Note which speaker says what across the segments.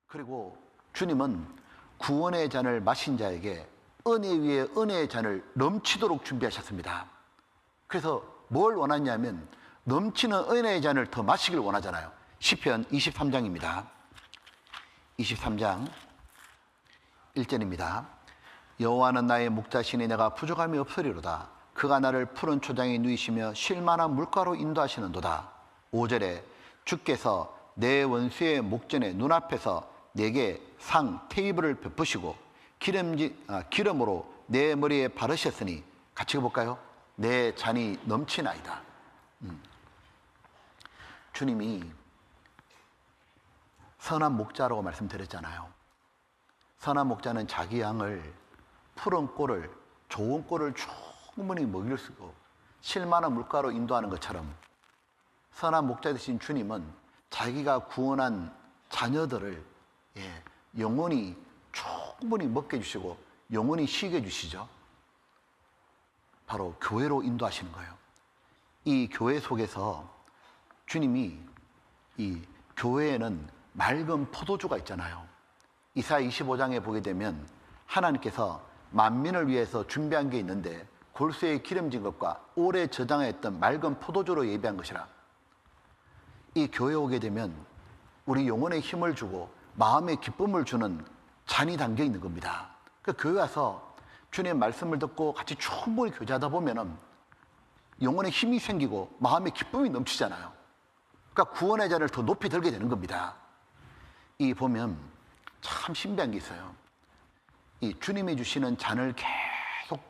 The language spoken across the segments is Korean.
Speaker 1: 그리고 주님은 구원의 잔을 마신 자에게 은혜 위에 은혜의 잔을 넘치도록 준비하셨습니다. 그래서 뭘 원하냐면 넘치는 은혜의 잔을 더 마시길 원하잖아요. 시편 23장입니다. 23장 1절입니다. 여호와는 나의 목자시니 내가 부족함이 없으리로다. 그가 나를 푸른 초장에 누이시며 쉴만한 물가로 인도하시는도다. 5절에 주께서 내 원수의 목전에 눈앞에서 내게 상 테이블을 베푸시고 기름으로 내 머리에 바르셨으니, 같이 볼까요? 내 잔이 넘치나이다. 주님이 선한 목자라고 말씀드렸잖아요. 선한 목자는 자기 양을 푸른 꼴을, 좋은 꼴을 충분히 먹일 수 있고 쉴만한 물가로 인도하는 것처럼, 선한 목자 되신 주님은 자기가 구원한 자녀들을 영원히 충분히 먹게 해주시고 영원히 쉬게 해주시죠. 바로 교회로 인도하시는 거예요. 이 교회 속에서 주님이, 이 교회에는 맑은 포도주가 있잖아요. 이사야 25장에 보게 되면 하나님께서 만민을 위해서 준비한 게 있는데 골수에 기름진 것과 오래 저장했던 맑은 포도주로 예비한 것이라. 이 교회에 오게 되면 우리 영혼에 힘을 주고 마음에 기쁨을 주는 잔이 담겨 있는 겁니다. 그러니까 교회 와서 주님의 말씀을 듣고 같이 충분히 교제하다 보면은 영혼에 힘이 생기고 마음에 기쁨이 넘치잖아요. 그러니까 구원의 잔을 더 높이 들게 되는 겁니다. 이 보면 참 신비한 게 있어요. 이 주님이 주시는 잔을 계속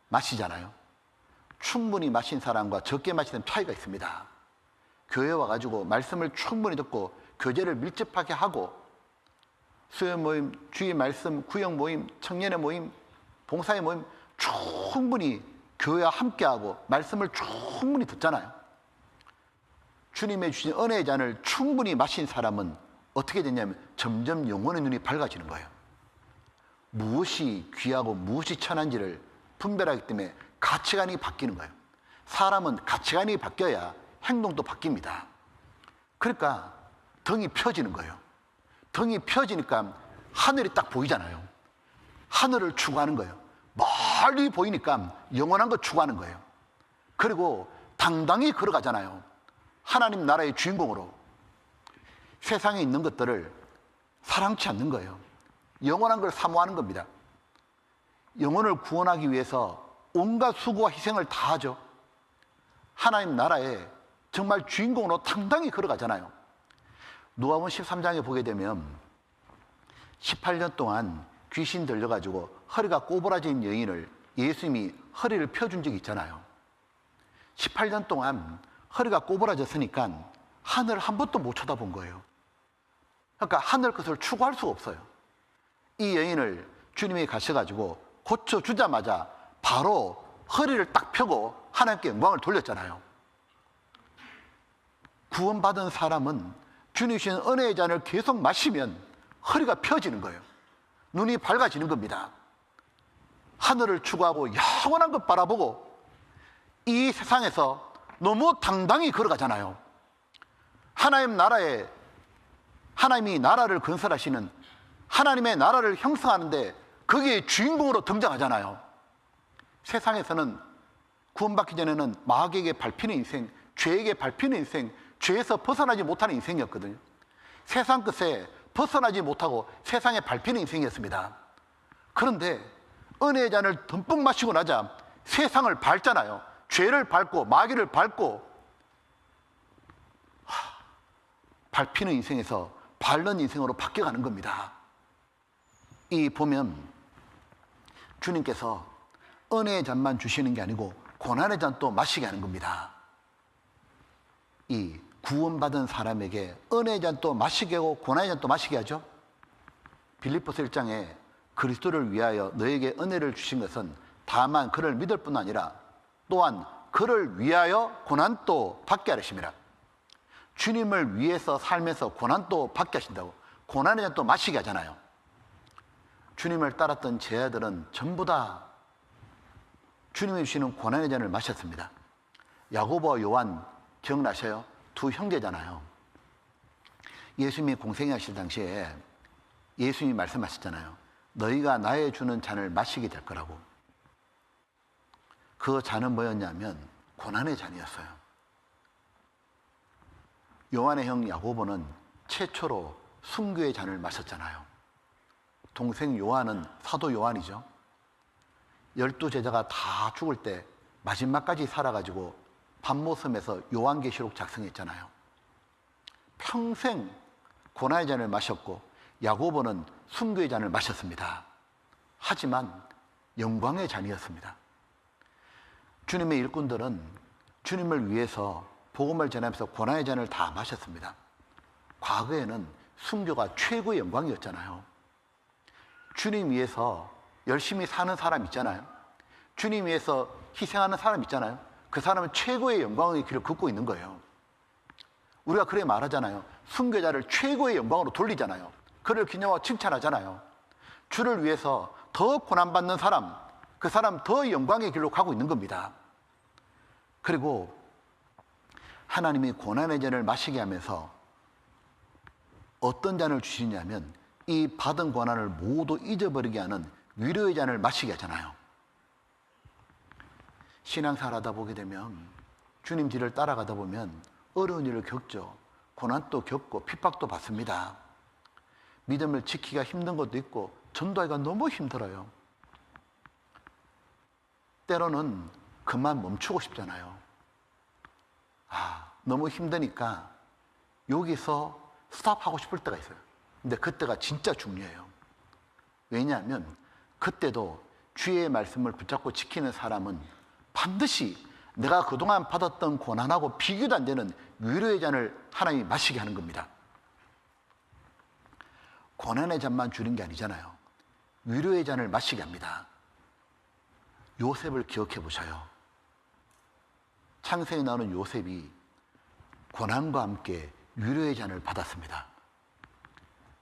Speaker 1: 마시잖아요. 충분히 마신 사람과 적게 마시는 차이가 있습니다. 교회 와가지고 말씀을 충분히 듣고 교제를 밀접하게 하고 수요 모임, 주의 말씀, 구역 모임, 청년의 모임, 봉사의 모임 충분히 교회와 함께하고 말씀을 충분히 듣잖아요. 주님의 주신 은혜의 잔을 충분히 마신 사람은 어떻게 되냐면 점점 영혼의 눈이 밝아지는 거예요. 무엇이 귀하고 무엇이 천한지를 분별하기 때문에 가치관이 바뀌는 거예요. 사람은 가치관이 바뀌어야 행동도 바뀝니다. 그러니까 등이 펴지는 거예요. 등이 펴지니까 하늘이 딱 보이잖아요. 하늘을 추구하는 거예요. 멀리 보이니까 영원한 거 추구하는 거예요. 그리고 당당히 걸어가잖아요. 하나님 나라의 주인공으로. 세상에 있는 것들을 사랑치 않는 거예요. 영원한 걸 사모하는 겁니다. 영혼을 구원하기 위해서 온갖 수고와 희생을 다 하죠. 하나님 나라에 정말 주인공으로 당당히 걸어가잖아요. 누가복음 13장에 보게 되면 18년 동안 귀신 들려가지고 허리가 꼬부라진 여인을 예수님이 허리를 펴준 적이 있잖아요. 18년 동안 허리가 꼬부라졌으니까 하늘을 한 번도 못 쳐다본 거예요. 그러니까 하늘 것을 추구할 수가 없어요. 이 여인을 주님이 가셔가지고 고쳐주자마자 바로 허리를 딱 펴고 하나님께 영광을 돌렸잖아요. 구원받은 사람은 주님이 주신 은혜의 잔을 계속 마시면 허리가 펴지는 거예요. 눈이 밝아지는 겁니다. 하늘을 추구하고 영원한 것 바라보고 이 세상에서 너무 당당히 걸어가잖아요. 하나님 나라에, 하나님이 나라를 건설하시는 하나님의 나라를 형성하는데 거기에 주인공으로 등장하잖아요. 세상에서는 구원받기 전에는 마귀에게 밟히는 인생, 죄에게 밟히는 인생, 죄에서 벗어나지 못하는 인생이었거든요. 세상 끝에 벗어나지 못하고 세상에 밟히는 인생이었습니다. 그런데 은혜의 잔을 듬뿍 마시고 나자 세상을 밟잖아요. 죄를 밟고 마귀를 밟고 밟히는 인생에서 밟는 인생으로 바뀌어가는 겁니다. 이 보면 주님께서 은혜의 잔만 주시는 게 아니고 고난의 잔도 마시게 하는 겁니다. 이 구원받은 사람에게 은혜의 잔도 마시게 하고 고난의 잔도 마시게 하죠. 빌립보서 1장에 그리스도를 위하여 너에게 은혜를 주신 것은 다만 그를 믿을 뿐 아니라 또한 그를 위하여 고난도 받게 하심이라. 주님을 위해서 살면서 고난도 받게 하신다고. 고난의 잔도 마시게 하잖아요. 주님을 따랐던 제자들은 전부 다 주님이 주시는 고난의 잔을 마셨습니다. 야고보와 요한 기억나셔요? 두 형제잖아요. 예수님이 공생하실 당시에 예수님이 말씀하셨잖아요. 너희가 나의 주는 잔을 마시게 될 거라고. 그 잔은 뭐였냐면 고난의 잔이었어요. 요한의 형 야고보는 최초로 순교의 잔을 마셨잖아요. 동생 요한은 사도 요한이죠. 12제자가 다 죽을 때 마지막까지 살아가지고 반모섬에서 요한계시록 작성했잖아요. 평생 고난의 잔을 마셨고 야고보는 순교의 잔을 마셨습니다. 하지만 영광의 잔이었습니다. 주님의 일꾼들은 주님을 위해서 복음을 전하면서 고난의 잔을 다 마셨습니다. 과거에는 순교가 최고의 영광이었잖아요. 주님 위해서 열심히 사는 사람 있잖아요. 주님 위해서 희생하는 사람 있잖아요. 그 사람은 최고의 영광의 길을 걷고 있는 거예요. 우리가 그래 말하잖아요. 순교자를 최고의 영광으로 돌리잖아요. 그를 기념하고 칭찬하잖아요. 주를 위해서 더 고난받는 사람, 그 사람 더 영광의 길로 가고 있는 겁니다. 그리고 하나님이 고난의 잔을 마시게 하면서 어떤 잔을 주시냐면 이 받은 고난을 모두 잊어버리게 하는 위로의 잔을 마시게 하잖아요. 신앙생활 하다 보게 되면 주님 뒤를 따라가다 보면 어려운 일을 겪죠. 고난도 겪고 핍박도 받습니다. 믿음을 지키기가 힘든 것도 있고 전도하기가 너무 힘들어요. 때로는 그만 멈추고 싶잖아요. 너무 힘드니까 여기서 스탑하고 싶을 때가 있어요. 근데 그때가 진짜 중요해요. 왜냐하면 그때도 주의 말씀을 붙잡고 지키는 사람은 반드시 내가 그동안 받았던 고난하고 비교도 안 되는 위로의 잔을 하나님이 마시게 하는 겁니다. 고난의 잔만 주는 게 아니잖아요. 위로의 잔을 마시게 합니다. 요셉을 기억해 보셔요. 창세기에 나오는 요셉이 고난과 함께 위로의 잔을 받았습니다.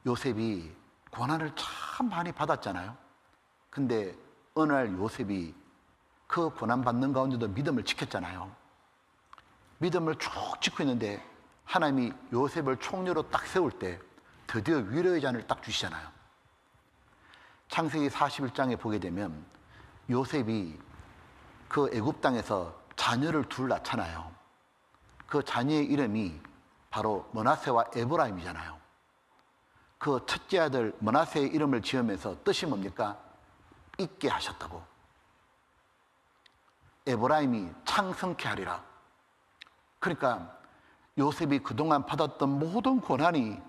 Speaker 1: 요셉이 고난을 참 많이 받았잖아요. 근데 어느 날 요셉이 그 고난받는 가운데도 믿음을 지켰잖아요. 믿음을 쭉 지키고 있는데 하나님이 요셉을 총리로 딱 세울 때 드디어 위로의 잔을 딱 주시잖아요. 창세기 41장에 보게 되면 요셉이 그 애굽 땅에서 자녀를 둘 낳잖아요. 그 자녀의 이름이 바로 므낫세와 에브라임이잖아요. 그 첫째 아들 므낫세의 이름을 지으면서 뜻이 뭡니까? 잊게 하셨다고. 에브라임이 창성케 하리라. 그러니까 요셉이 그동안 받았던 모든 고난이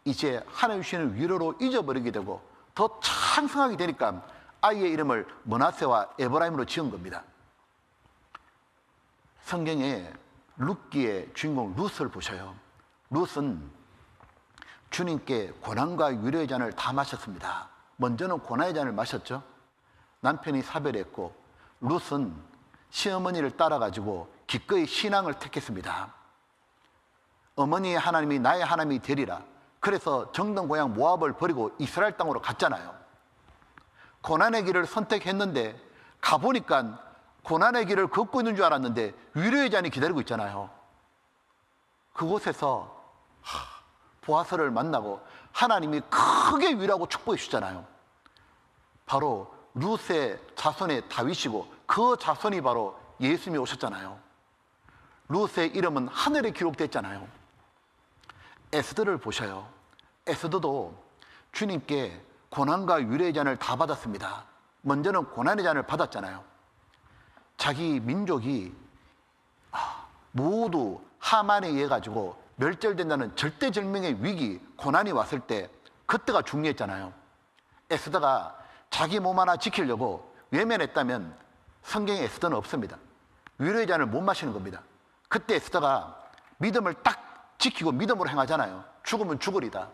Speaker 1: 이제 하나님 주시는 위로로 잊어버리게 되고 더 창성하게 되니까 아이의 이름을 므낫세와 에브라임으로 지은 겁니다. 성경에 룻기의 주인공 룻을 보셔요. 룻은 주님께 고난과 위로의 잔을 다 마셨습니다. 먼저는 고난의 잔을 마셨죠. 남편이 사별했고 룻은 시어머니를 따라가지고 기꺼이 신앙을 택했습니다. 어머니의 하나님이 나의 하나님이 되리라. 그래서 정든 고향 모압을 버리고 이스라엘 땅으로 갔잖아요. 고난의 길을 선택했는데 가보니까 고난의 길을 걷고 있는 줄 알았는데 위로의 잔이 기다리고 있잖아요. 그곳에서 보아스를 만나고 하나님이 크게 위로하고 축복해 주잖아요. 바로 룻의 자손의 다윗이고 그 자손이 바로 예수님이 오셨잖아요. 룻의 이름은 하늘에 기록됐잖아요. 에스더를 보셔요. 에스더도 주님께 고난과 위로의 잔을 다 받았습니다. 먼저는 고난의 잔을 받았잖아요. 자기 민족이 모두 하만에 의해 가지고 멸절된다는 절대절명의 위기, 고난이 왔을 때 그때가 중요했잖아요. 에스더가 자기 몸 하나 지키려고 외면했다면 성경에 에스더는 없습니다. 위로의 잔을 못 마시는 겁니다. 그때 에스더가 믿음을 딱 지키고 믿음으로 행하잖아요. 죽으면 죽으리다.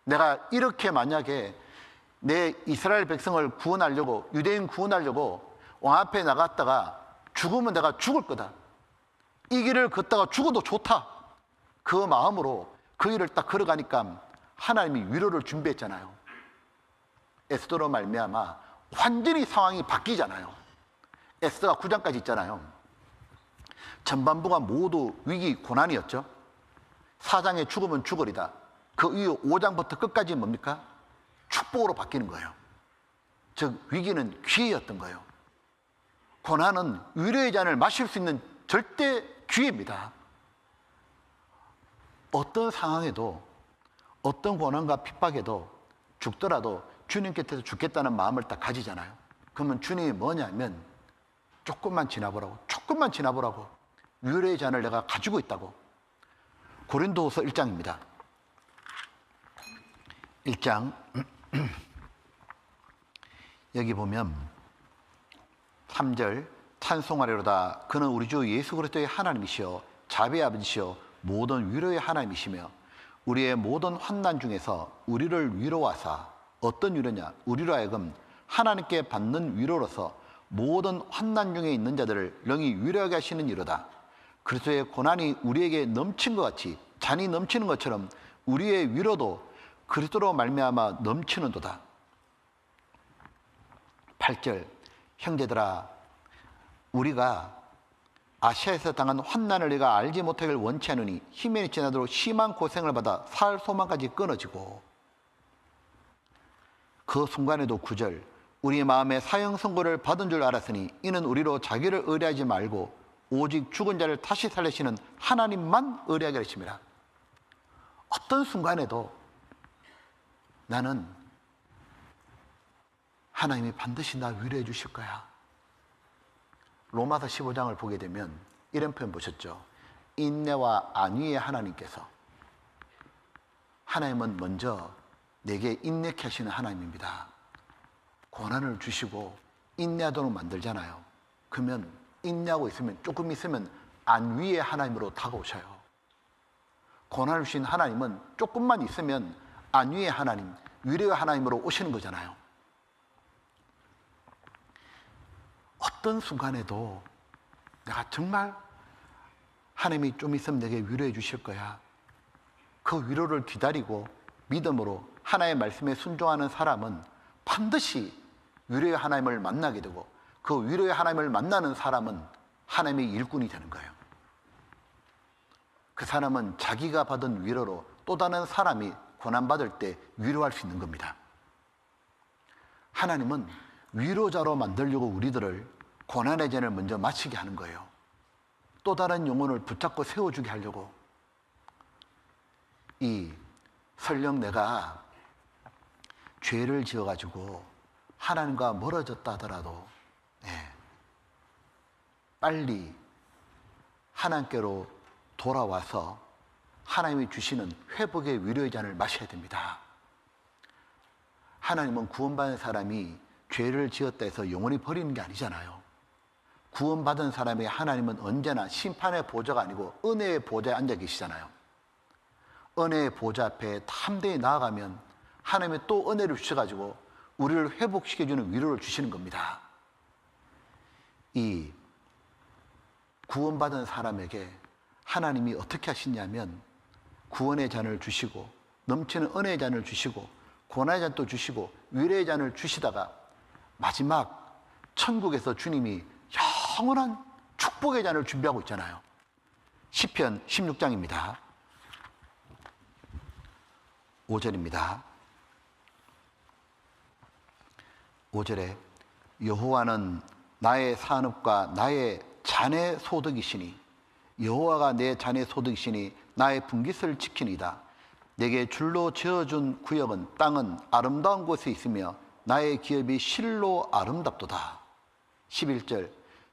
Speaker 1: 내가 이렇게 만약에 내 이스라엘 백성을 구원하려고, 유대인 구원하려고 왕 앞에 나갔다가 죽으면 내가 죽을 거다. 이 길을 걷다가 죽어도 좋다. 그 마음으로 그 길을 딱 걸어가니까 하나님이 위로를 준비했잖아요. 에스더로 말미암아 완전히 상황이 바뀌잖아요. 에스더가 9장까지 있잖아요. 전반부가 모두 위기 고난이었죠. 4장에 죽으면 죽으리다. 그 이후 5장부터 끝까지 뭡니까? 축복으로 바뀌는 거예요. 즉 위기는 기회였던 거예요. 고난은 위로의 잔을 마실 수 있는 절대 기회입니다. 어떤 상황에도, 어떤 고난과 핍박에도 죽더라도 주님 곁에서 죽겠다는 마음을 딱 가지잖아요. 그러면 주님이 뭐냐면 조금만 지나보라고, 조금만 지나보라고, 위로의 잔을 내가 가지고 있다고. 고린도후서 1장입니다. 1장 여기 보면 3절, 찬송하리로다. 그는 우리 주 예수 그리스도의 하나님이시여 자비의 아버지시여 모든 위로의 하나님이시며 우리의 모든 환난 중에서 우리를 위로하사, 어떤 위로냐? 우리로 하여금 하나님께 받는 위로로서 모든 환난 중에 있는 자들을 영이 위로하게 하시는 이로다. 그리스도의 고난이 우리에게 넘친 것 같이, 잔이 넘치는 것처럼 우리의 위로도 그리스도로 말미암아 넘치는도다. 8절, 형제들아 우리가 아시아에서 당한 환난을 내가 알지 못하기를 원치 않으니 힘이 지나도록 심한 고생을 받아 살 소망까지 끊어지고, 그 순간에도 9절, 우리 마음에 사형 선고를 받은 줄 알았으니 이는 우리로 자기를 의뢰하지 말고 오직 죽은 자를 다시 살리시는 하나님만 의뢰하게 하심이라. 어떤 순간에도 나는 하나님이 반드시 나 위로해 주실 거야. 로마서 15장을 보게 되면 이런 표현 보셨죠? 인내와 안위의 하나님께서, 하나님은 먼저 내게 인내케 하시는 하나님입니다. 고난을 주시고 인내하도록 만들잖아요. 그러면 인내하고 있으면, 조금 있으면 안위의 하나님으로 다가오셔요. 고난을 주신 하나님은 조금만 있으면 안위의 하나님, 위로의 하나님으로 오시는 거잖아요. 어떤 순간에도 내가 정말 하나님이 좀 있으면 내게 위로해 주실 거야. 그 위로를 기다리고 믿음으로 하나님의 말씀에 순종하는 사람은 반드시 위로의 하나님을 만나게 되고, 그 위로의 하나님을 만나는 사람은 하나님의 일꾼이 되는 거예요. 그 사람은 자기가 받은 위로로 또 다른 사람이 고난받을 때 위로할 수 있는 겁니다. 하나님은 위로자로 만들려고 우리들을 고난의 잔을 먼저 마시게 하는 거예요. 또 다른 영혼을 붙잡고 세워주게 하려고. 설령 내가 죄를 지어가지고 하나님과 멀어졌다 하더라도 빨리 하나님께로 돌아와서 하나님이 주시는 회복의 위로의 잔을 마셔야 됩니다. 하나님은 구원받은 사람이 죄를 지었다 해서 영원히 버리는 게 아니잖아요. 구원받은 사람이 하나님은 언제나 심판의 보좌가 아니고 은혜의 보좌에 앉아 계시잖아요. 은혜의 보좌 앞에 담대히 나아가면 하나님이 또 은혜를 주셔가지고 우리를 회복시켜주는 위로를 주시는 겁니다. 이 구원받은 사람에게 하나님이 어떻게 하시냐면 구원의 잔을 주시고 넘치는 은혜의 잔을 주시고 고난의 잔도 주시고 위로의 잔을 주시다가 마지막 천국에서 주님이 영원한 축복의 잔을 준비하고 있잖아요. 시편 16장입니다. 5절입니다. 5절에 여호와는 나의 산업과 나의 잔의 소득이시니, 여호와가 내 잔의 소득이시니 나의 분깃을 지키니이다. 내게 줄로 지어준 구역은, 땅은 아름다운 곳에 있으며 나의 기업이 실로 아름답도다. 11절,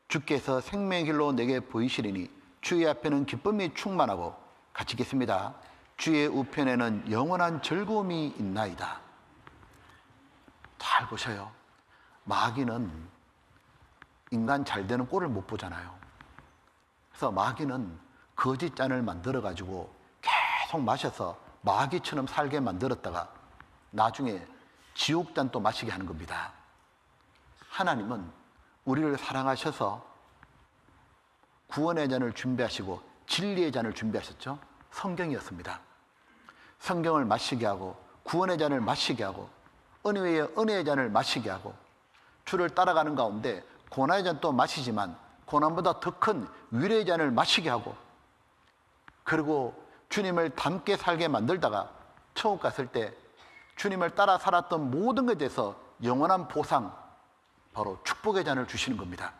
Speaker 1: 주께서 생명의 길로 내게 보이시리니 주의 앞에는 기쁨이 충만하고, 같이 읽겠습니다. 주의 우편에는 영원한 즐거움이 있나이다. 잘 보셔요. 마귀는 인간 잘 되는 꼴을 못 보잖아요. 그래서 마귀는 거짓 잔을 만들어 가지고 계속 마셔서 마귀처럼 살게 만들었다가 나중에 지옥잔 또 마시게 하는 겁니다. 하나님은 우리를 사랑하셔서 구원의 잔을 준비하시고 진리의 잔을 준비하셨죠. 성경이었습니다. 성경을 마시게 하고 구원의 잔을 마시게 하고 은혜의 잔을 마시게 하고, 주를 따라가는 가운데 고난의 잔도 마시지만 고난보다 더 큰 위로의 잔을 마시게 하고, 그리고 주님을 닮게 살게 만들다가 천국 갔을 때 주님을 따라 살았던 모든 것에 대해서 영원한 보상, 바로 축복의 잔을 주시는 겁니다.